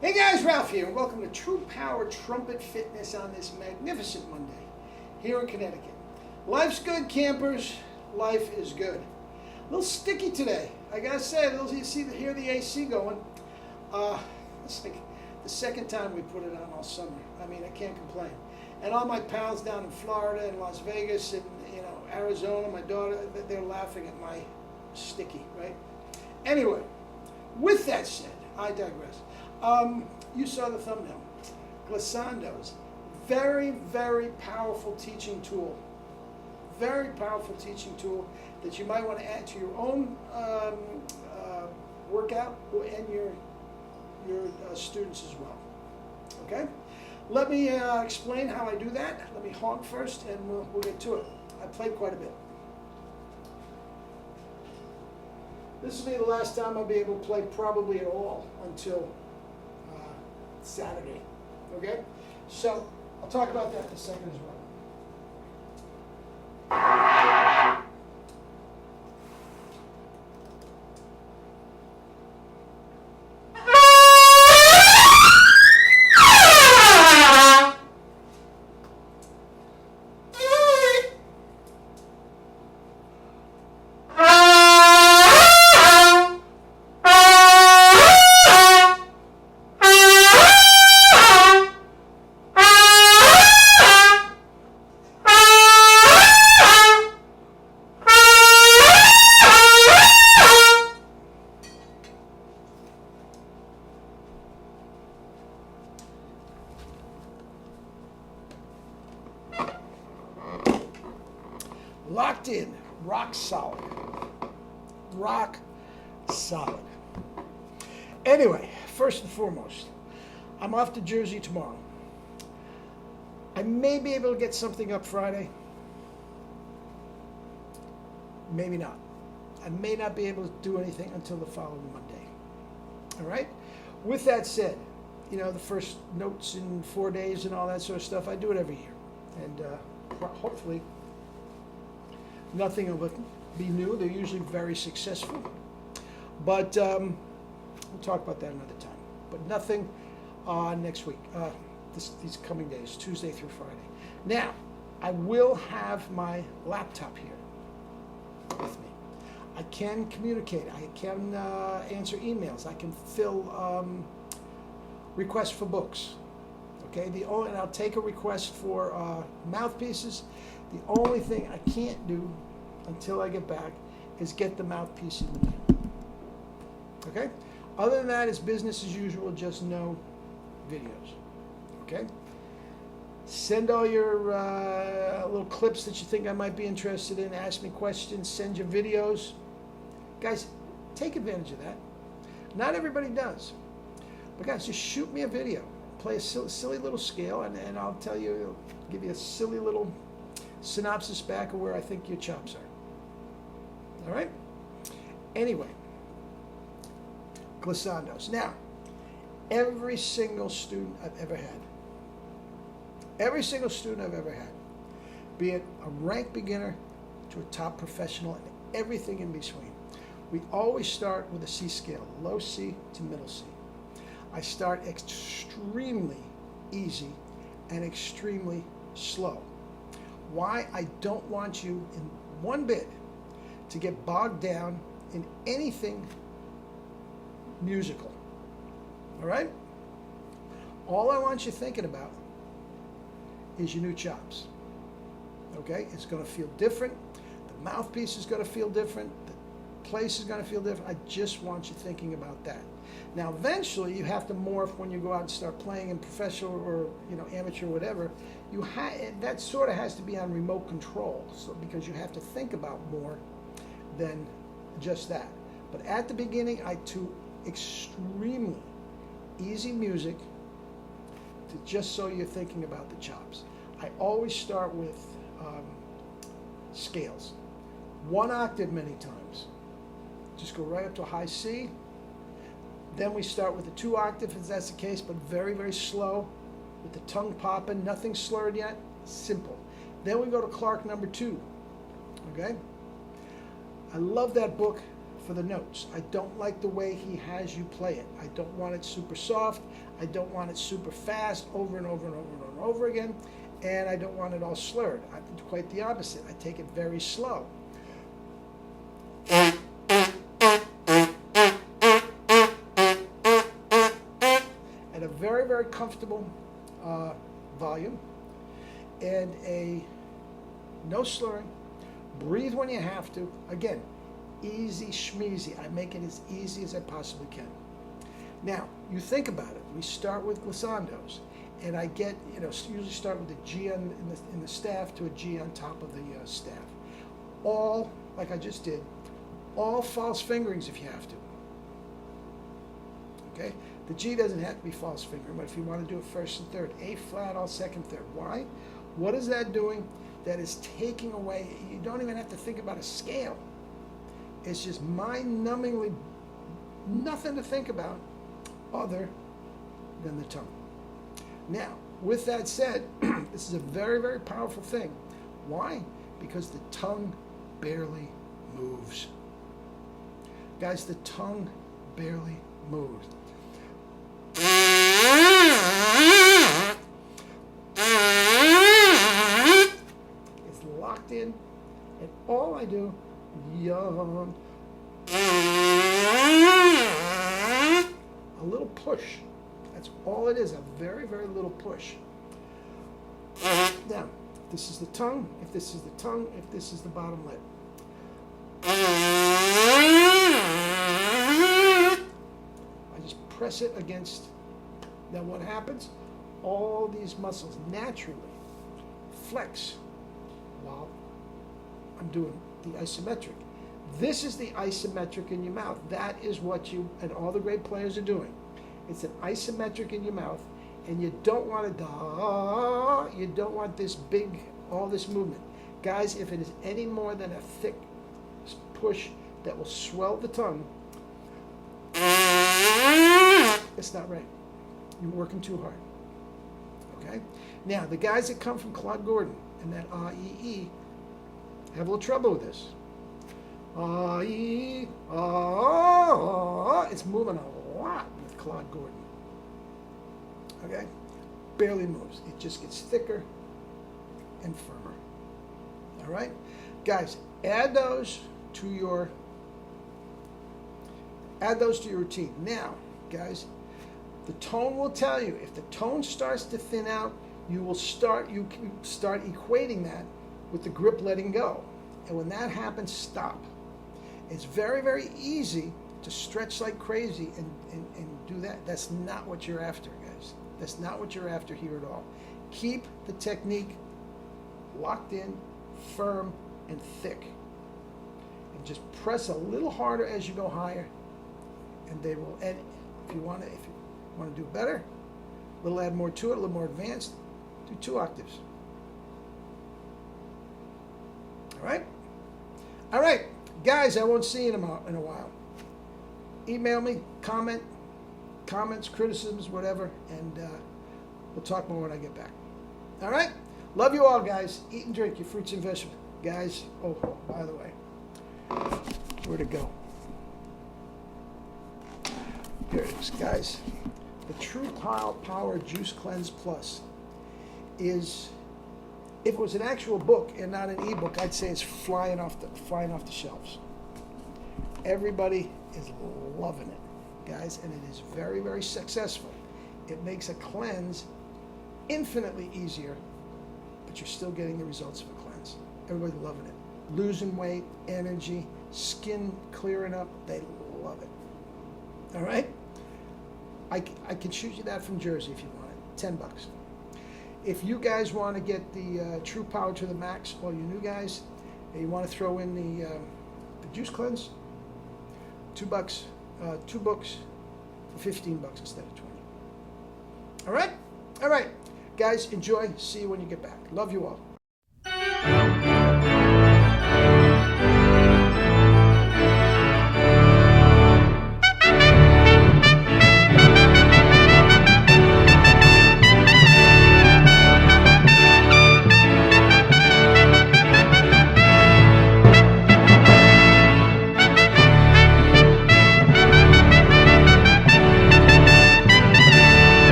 Hey guys, Ralph here, and welcome to True Power Trumpet Fitness on this magnificent Monday here in Connecticut. Life's good, campers. Life is good. A little sticky today. I gotta say, you hear the AC going. It's like the second time we put it on all summer. I mean, I can't complain. And all my pals down in Florida and Las Vegas and Arizona, my daughter, they're laughing at my sticky, right? Anyway, with that said, I digress. You saw the thumbnail. GLISSANDO'S. Very, very powerful teaching tool. Very powerful teaching tool that you might want to add to your own workout and your students as well. Okay? Let me explain how I do that. Let me honk first and we'll get to it. I played quite a bit. This will be the last time I'll be able to play probably at all until Saturday. Okay? So, I'll talk about that in a second as well. Locked in, rock solid. Rock solid. Anyway, first and foremost, I'm off to Jersey tomorrow. I may be able to get something up Friday. Maybe not. I may not be able to do anything until the following Monday. All right? With that said, the first notes in 4 days and all that sort of stuff, I do it every year. And hopefully nothing will be new. They're usually very successful. But we'll talk about that another time. But nothing next week, these coming days, Tuesday through Friday. Now, I will have my laptop here with me. I can communicate. I can answer emails. I can fill requests for books. Okay, and I'll take a request for mouthpieces. The only thing I can't do until I get back is get the mouthpiece in the mail. Okay? Other than that, it's business as usual, just no videos. Okay? Send all your little clips that you think I might be interested in. Ask me questions. Send your videos. Guys, take advantage of that. Not everybody does. But guys, just shoot me a video. Play a silly little scale, and I'll give you a silly little synopsis back of where I think your chops are. All right? Anyway, GLISSANDO'S. Now, every single student I've ever had, be it a rank beginner to a top professional and everything in between, we always start with a C scale, low C to middle C. I start extremely easy and extremely slow. Why? I don't want you in one bit to get bogged down in anything musical. All right? All I want you thinking about is your new chops. Okay? It's going to feel different. The mouthpiece is going to feel different. The place is going to feel different. I just want you thinking about that. Now, eventually, you have to morph when you go out and start playing in professional or amateur or whatever. That sort of has to be on remote control, because you have to think about more than just that. But at the beginning, I do extremely easy music just so you're thinking about the chops. I always start with scales. 1 octave many times. Just go right up to a high C. Then we start with the 2 octave, if that's the case, but very, very slow, with the tongue popping, nothing slurred yet, simple. Then we go to Clark number 2, okay? I love that book, for the notes. I don't like the way he has you play it. I don't want it super soft. I don't want it super fast over and over and over and over, and over again. And I don't want it all slurred. I do quite the opposite. I take it very slow. At a very, very comfortable volume, and no slurring. Breathe when you have to. Again, easy schmeezy. I make it as easy as I possibly can. Now, you think about it. We start with glissandos, and I get, usually start with a G in the staff to a G on top of the staff. All, like I just did, all false fingerings if you have to. Okay? The G doesn't have to be false fingering, but if you want to do it first and third, A flat, all second, third. Why? What is that doing? That is taking away, you don't even have to think about a scale. It's just mind-numbingly nothing to think about other than the tongue. Now, with that said, this is a very, very powerful thing. Why? Because the tongue barely moves. Guys, the tongue barely moves. It's locked in, and all I do, yawn. A little push. That's all it is, a very, very little push. Now, if this is the tongue, if this is the tongue, if this is the bottom lip. I just press it against. Now what happens? All these muscles naturally flex while I'm doing the isometric. This is the isometric in your mouth. That is what you and all the great players are doing. It's an isometric in your mouth, and you don't want to you don't want this big, all this movement. Guys, if it is any more than a thick push that will swell the tongue, it's not right. You're working too hard. Okay? Now, the guys that come from Claude Gordon and that A-E-E have a little trouble with this. A-E, it's moving a lot with Claude Gordon. Okay? Barely moves. It just gets thicker and firmer. All right? Guys, add those to your routine. Now, guys, the tone will tell you. If the tone starts to thin out, you can start equating that with the grip letting go. And when that happens, stop. It's very, very easy to stretch like crazy and do that. That's not what you're after, guys. That's not what you're after here at all. Keep the technique locked in, firm, and thick. And just press a little harder as you go higher, and they will. And if you want to do better, a little add more to it, a little more advanced, do 2 octaves. All right? All right, guys, I won't see you in a while. Email me, comments, criticisms, whatever, and we'll talk more when I get back. All right? Love you all, guys. Eat and drink your fruits and vegetables. Guys, oh, by the way, where'd it go? Here it is, guys. The True Power Juice Cleanse Plus is, if it was an actual book and not an ebook, I'd say it's flying off the shelves. Everybody is loving it, guys, and it is very, very successful. It makes a cleanse infinitely easier, but you're still getting the results of a cleanse. Everybody's loving it. Losing weight, energy, skin clearing up, they love it. All right? I can shoot you that from Jersey if you want it. $10. If you guys want to get the True Power to the Max, all you new guys, and you want to throw in the Juice Cleanse, $2, 2 books for $15 instead of $20. All right? All right. Guys, enjoy. See you when you get back. Love you all.